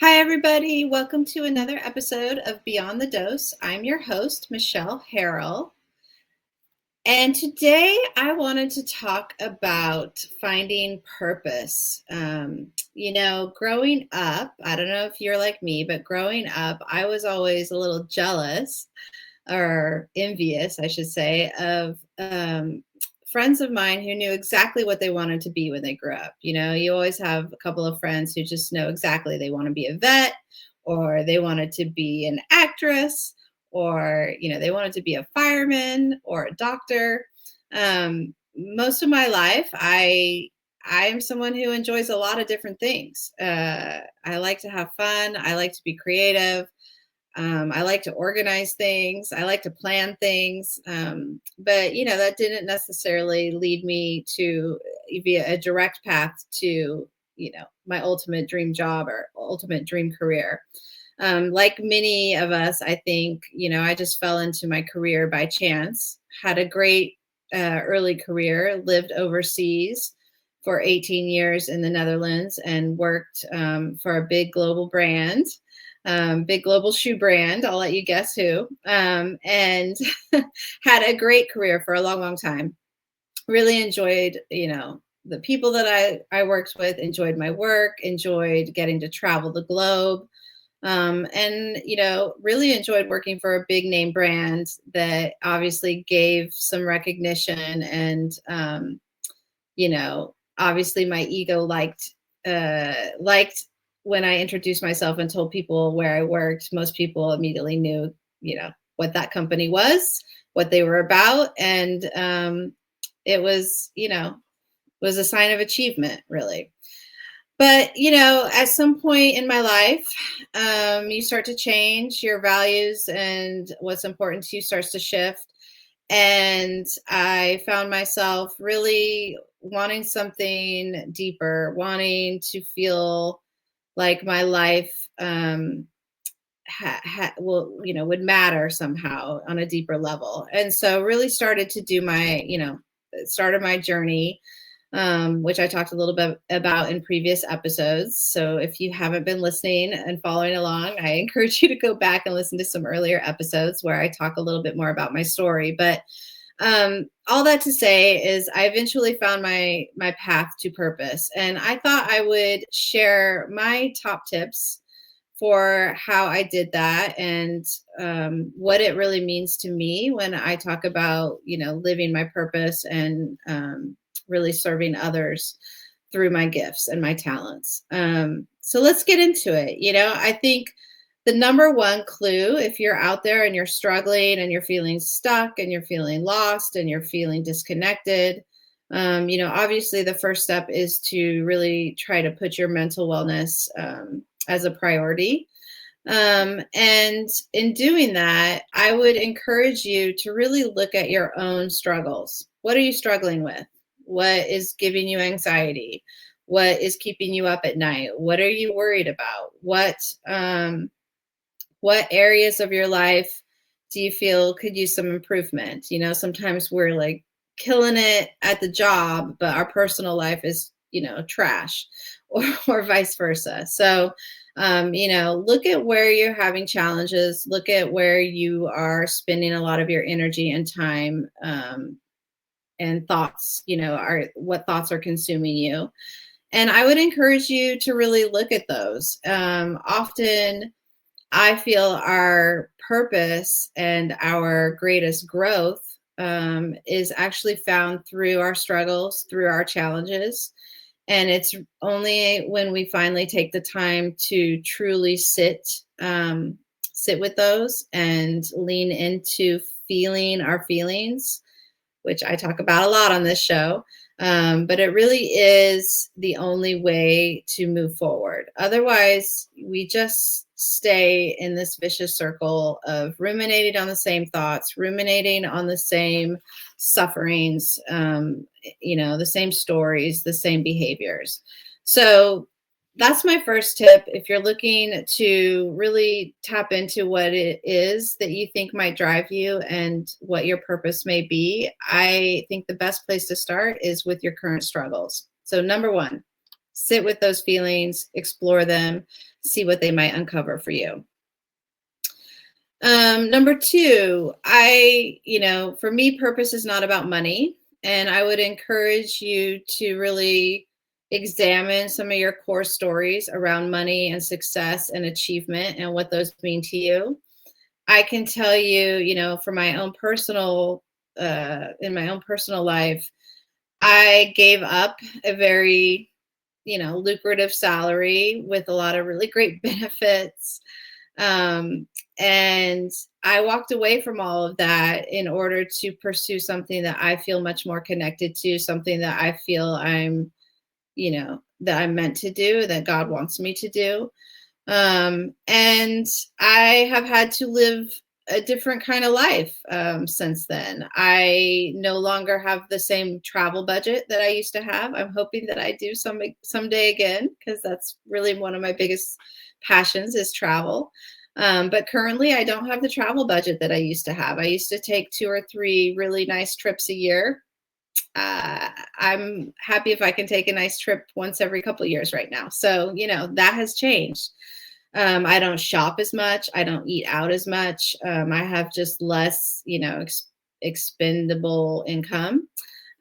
Hi, everybody. Welcome to another episode of Beyond the Dose. I'm your host, Michelle Harrell. And today I wanted to talk about finding purpose. Growing up, I don't know if you're like me, but growing up, I was always a little jealous or envious, I should say, of friends of mine who knew exactly what they wanted to be when they grew up. You always have a couple of friends who just know exactly they want to be a vet, or they wanted to be an actress, or they wanted to be a fireman or a doctor. Most of my life, I am someone who enjoys a lot of different things. I like to have fun. I like to be creative. I like to organize things. I like to plan things. But that didn't necessarily lead me to be a direct path to, my ultimate dream job or ultimate dream career. Like many of us, I think, I just fell into my career by chance, had a great early career, lived overseas for 18 years in the Netherlands and worked for a big global shoe brand. I'll let you guess who. And had a great career for a long, long time. Really enjoyed, the people that I worked with, enjoyed my work, enjoyed getting to travel the globe. And really enjoyed working for a big name brand that obviously gave some recognition and obviously my ego liked when I introduced myself and told people where I worked. Most people immediately knew, what that company was, what they were about, and it was a sign of achievement, really. But at some point in my life, you start to change your values, and what's important to you starts to shift. And I found myself really wanting something deeper, wanting to feel like my life would matter somehow on a deeper level. And so really started to do started my journey, which I talked a little bit about in previous episodes. So if you haven't been listening and following along, I encourage you to go back and listen to some earlier episodes where I talk a little bit more about my story. But all that to say is I eventually found my path to purpose, and I thought I would share my top tips for how I did that, and what it really means to me when I talk about living my purpose and really serving others through my gifts and my talents. So let's get into it. I think the number one clue, if you're out there and you're struggling and you're feeling stuck and you're feeling lost and you're feeling disconnected, obviously the first step is to really try to put your mental wellness as a priority. And in doing that, I would encourage you to really look at your own struggles. What are you struggling with? What is giving you anxiety? What is keeping you up at night? What are you worried about? What areas of your life do you feel could use some improvement? Sometimes we're like killing it at the job, but our personal life is, trash, or vice versa. So, look at where you're having challenges, look at where you are spending a lot of your energy and time, and thoughts, what thoughts are consuming you. And I would encourage you to really look at those. Often, I feel our purpose and our greatest growth is actually found through our struggles, through our challenges. And it's only when we finally take the time to truly sit with those and lean into feeling our feelings, which I talk about a lot on this show. But it really is the only way to move forward. Otherwise, we just stay in this vicious circle of ruminating on the same thoughts, ruminating on the same sufferings, the same stories, the same behaviors. So that's my first tip. If you're looking to really tap into what it is that you think might drive you and what your purpose may be, I think the best place to start is with your current struggles. So number one, Sit with those feelings, explore them, see what they might uncover for you. Number two, for me, purpose is not about money. And I would encourage you to really examine some of your core stories around money and success and achievement and what those mean to you. I can tell you, for my own in my own personal life, I gave up a very, lucrative salary with a lot of really great benefits. Um, and I walked away from all of that in order to pursue something that I feel much more connected to, something that I feel that I'm meant to do, that God wants me to do. And I have had to live a different kind of life since then. I no longer have the same travel budget that I used to have. I'm hoping that I do someday again, because that's really one of my biggest passions is travel. But currently, I don't have the travel budget that I used to have. I used to take 2 or 3 really nice trips a year. I'm happy if I can take a nice trip once every couple years right now. So, that has changed. I don't shop as much. I don't eat out as much. I have just less, expendable income.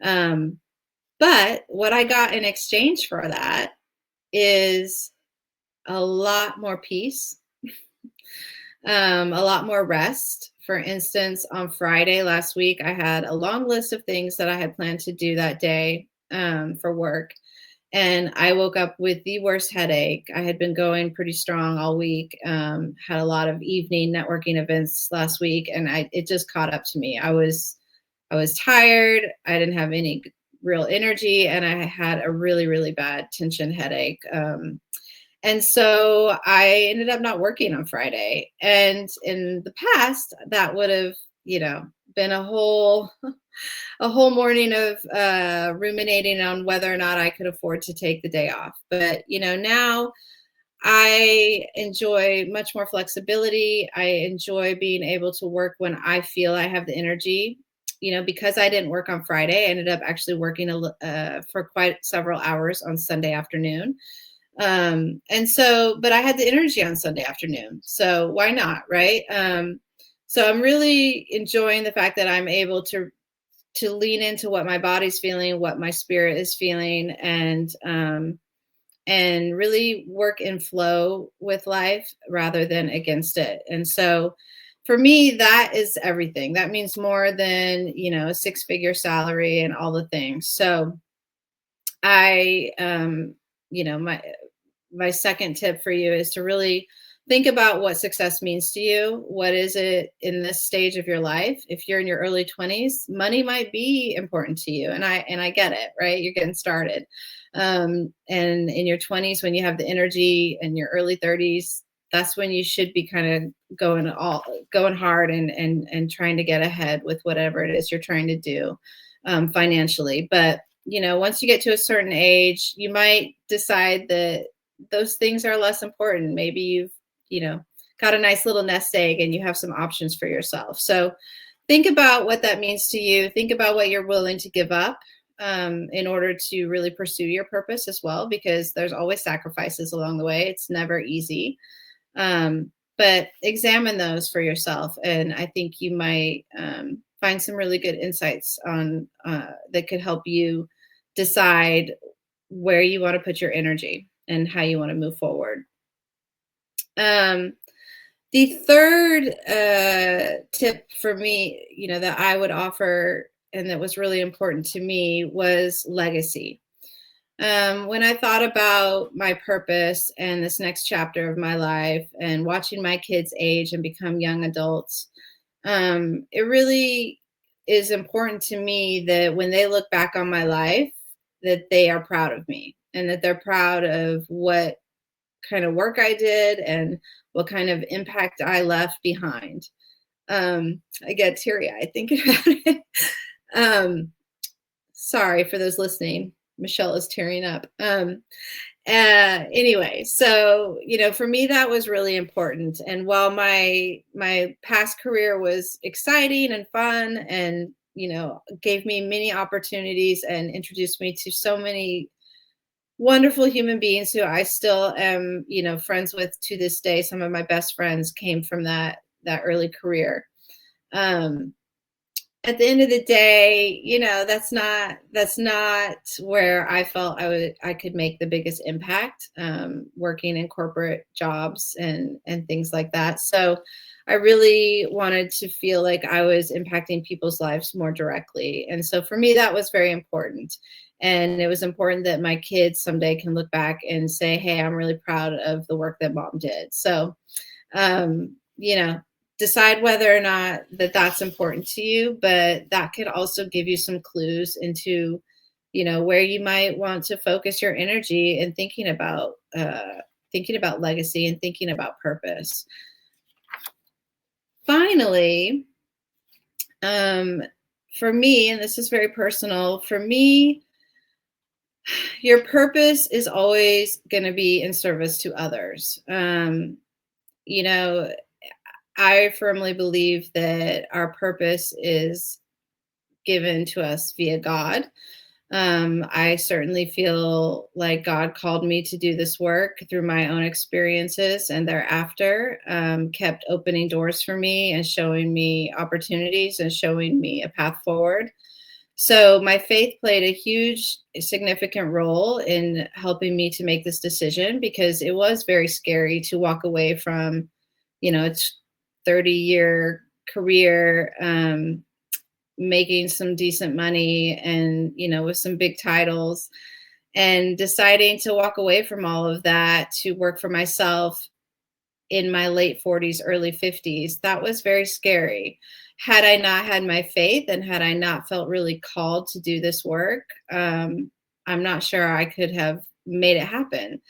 Um, but what I got in exchange for that is a lot more peace, a lot more rest. For instance, on Friday last week, I had a long list of things that I had planned to do that day for work. And I woke up with the worst headache. I had been going pretty strong all week, had a lot of evening networking events last week, and it just caught up to me. I was tired. I didn't have any real energy, and I had a really, really bad tension headache. And so I ended up not working on Friday. And in the past, that would have, been a whole morning of ruminating on whether or not I could afford to take the day off. But, now I enjoy much more flexibility. I enjoy being able to work when I feel I have the energy. Because I didn't work on Friday, I ended up actually working for quite several hours on Sunday afternoon. And so, but I had the energy on Sunday afternoon. So why not? Right. So I'm really enjoying the fact that I'm able to lean into what my body's feeling, what my spirit is feeling, and really work in flow with life rather than against it. And so for me, that is everything. That means more than, a 6-figure salary and all the things. So I, my second tip for you is to really think about what success means to you. What is it in this stage of your life? If you're in your early 20s, money might be important to you. And I get it, right? You're getting started. And in your 20s, when you have the energy, and your early 30s, that's when you should be kind of going hard and trying to get ahead with whatever it is you're trying to do financially. But once you get to a certain age, you might decide that those things are less important. Maybe you've, got a nice little nest egg and you have some options for yourself. So think about what that means to you. Think about what you're willing to give up in order to really pursue your purpose as well, because there's always sacrifices along the way. It's never easy. But examine those for yourself. And I think you might find some really good insights on that could help you decide where you want to put your energy and how you want to move forward. The third tip for me, that I would offer and that was really important to me was legacy. When I thought about my purpose and this next chapter of my life and watching my kids age and become young adults, it really is important to me that when they look back on my life, that they are proud of me and that they're proud of what kind of work I did and what kind of impact I left behind. I get teary-eyed thinking about it. Sorry for those listening. Michelle is tearing up. Anyway, so for me that was really important. And while my past career was exciting and fun, and gave me many opportunities and introduced me to so many wonderful human beings who I still am, friends with to this day. Some of my best friends came from that early career. Um, at the end of the day, that's not where I felt I could make the biggest impact, working in corporate jobs and things like that. So I really wanted to feel like I was impacting people's lives more directly. And so for me, that was very important. And it was important that my kids someday can look back and say, hey, I'm really proud of the work that mom did. So you know, decide whether or not that's important to you, but that could also give you some clues into, where you might want to focus your energy and thinking about legacy and thinking about purpose. Finally, um, for me, and this is very personal, for me, your purpose is always going to be in service to others. You know, I firmly believe that our purpose is given to us via God. I certainly feel like God called me to do this work through my own experiences, and thereafter kept opening doors for me and showing me opportunities and showing me a path forward. So my faith played a huge, significant role in helping me to make this decision, because it was very scary to walk away from, it's 30-year career, making some decent money and, with some big titles, and deciding to walk away from all of that to work for myself in my late 40s, early 50s. That was very scary. Had I not had my faith and had I not felt really called to do this work, I'm not sure I could have made it happen.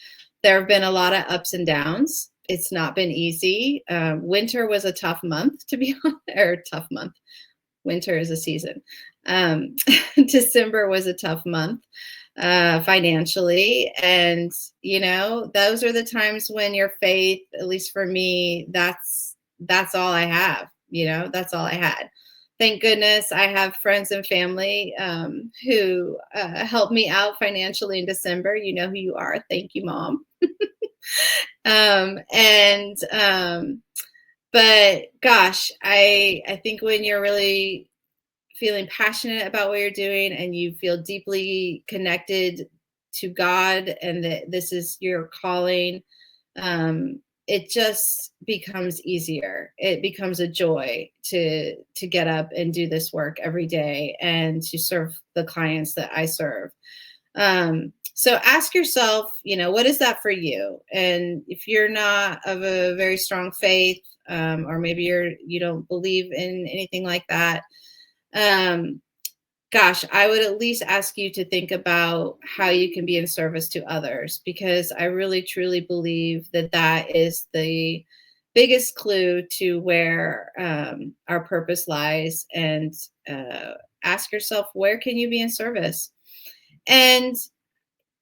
There have been a lot of ups and downs. It's not been easy. Winter was a tough month, to be honest, or tough month. Winter is a season. Um, December was a tough month financially. And, those are the times when your faith, at least for me, that's all I have, that's all I had. Thank goodness I have friends and family who helped me out financially in December. You know who you are. Thank you, Mom. And but gosh, I think when you're really feeling passionate about what you're doing and you feel deeply connected to God and that this is your calling, it just becomes easier. It becomes a joy to get up and do this work every day and to serve the clients that I serve. So ask yourself, what is that for you? And if you're not of a very strong faith, or maybe you don't believe in anything like that, um, gosh, I would at least ask you to think about how you can be in service to others, because I really truly believe that that is the biggest clue to where our purpose lies. And ask yourself, where can you be in service? And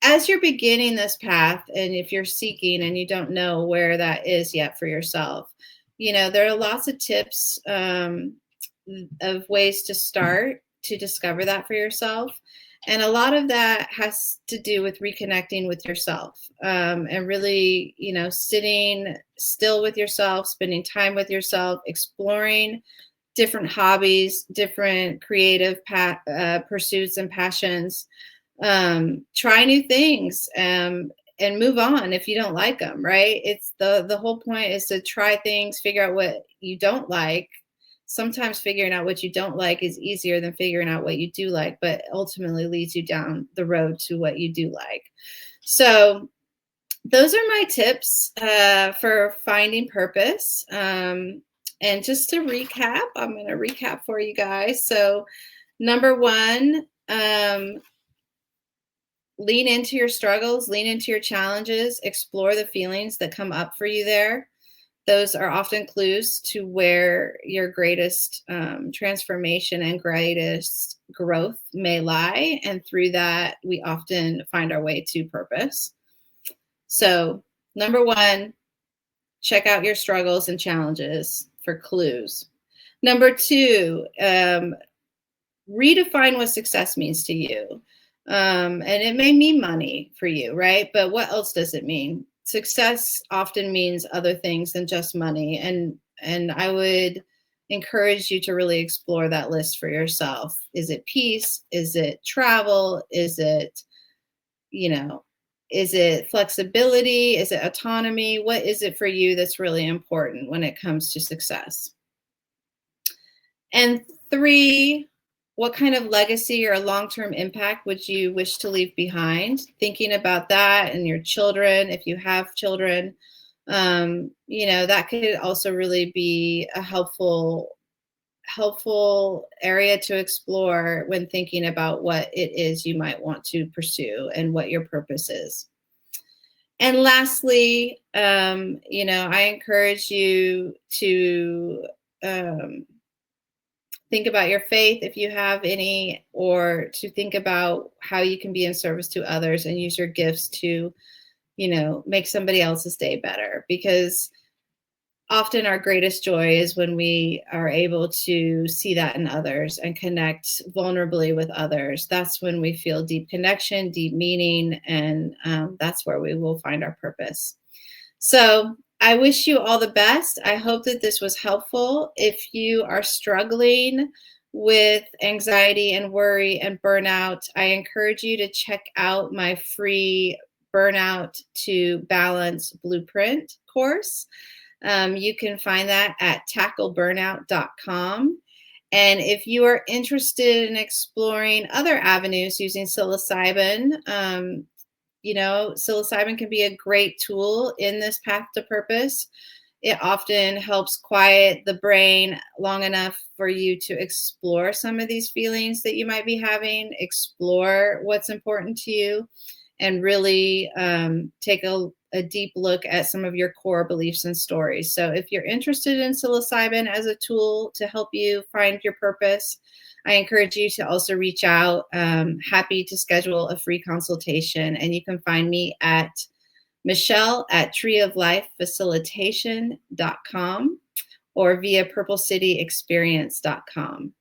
as you're beginning this path, and if you're seeking and you don't know where that is yet for yourself, there are lots of tips of ways to start to discover that for yourself. And a lot of that has to do with reconnecting with yourself, and really, sitting still with yourself, spending time with yourself, exploring different hobbies, different creative pursuits and passions. Try new things, and move on if you don't like them, right? It's the whole point is to try things, figure out what you don't like. Sometimes figuring out what you don't like is easier than figuring out what you do like, but ultimately leads you down the road to what you do like. So those are my tips for finding purpose. And just to recap, I'm going to recap for you guys. So number one, lean into your struggles, lean into your challenges, explore the feelings that come up for you there. Those are often clues to where your greatest transformation and greatest growth may lie. And through that, we often find our way to purpose. So, number one, check out your struggles and challenges for clues. Number two, redefine what success means to you. And it may mean money for you, right? But what else does it mean? Success often means other things than just money. And I would encourage you to really explore that list for yourself. Is it peace? Is it travel? Is it, you know, is it flexibility? Is it autonomy? What is it for you that's really important when it comes to success? And three, what kind of legacy or long-term impact would you wish to leave behind? Thinking about that and your children, if you have children, that could also really be a helpful area to explore when thinking about what it is you might want to pursue and what your purpose is. And lastly, I encourage you to think about your faith if you have any, or to think about how you can be in service to others and use your gifts to, make somebody else's day better. Because often our greatest joy is when we are able to see that in others and connect vulnerably with others. That's when we feel deep connection, deep meaning, and that's where we will find our purpose. So I wish you all the best. I hope that this was helpful. If you are struggling with anxiety and worry and burnout, I encourage you to check out my free Burnout to Balance Blueprint course. You can find that at tackleburnout.com. And if you are interested in exploring other avenues using psilocybin, psilocybin can be a great tool in this path to purpose. It often helps quiet the brain long enough for you to explore some of these feelings that you might be having, explore what's important to you, and really take a deep look at some of your core beliefs and stories. So if you're interested in psilocybin as a tool to help you find your purpose, I encourage you to also reach out. Happy to schedule a free consultation. And you can find me at Michelle at treeoflifefacilitation.com or via purplecityexperience.com.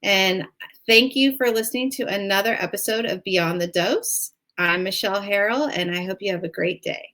And thank you for listening to another episode of Beyond the Dose. I'm Michelle Harrell, and I hope you have a great day.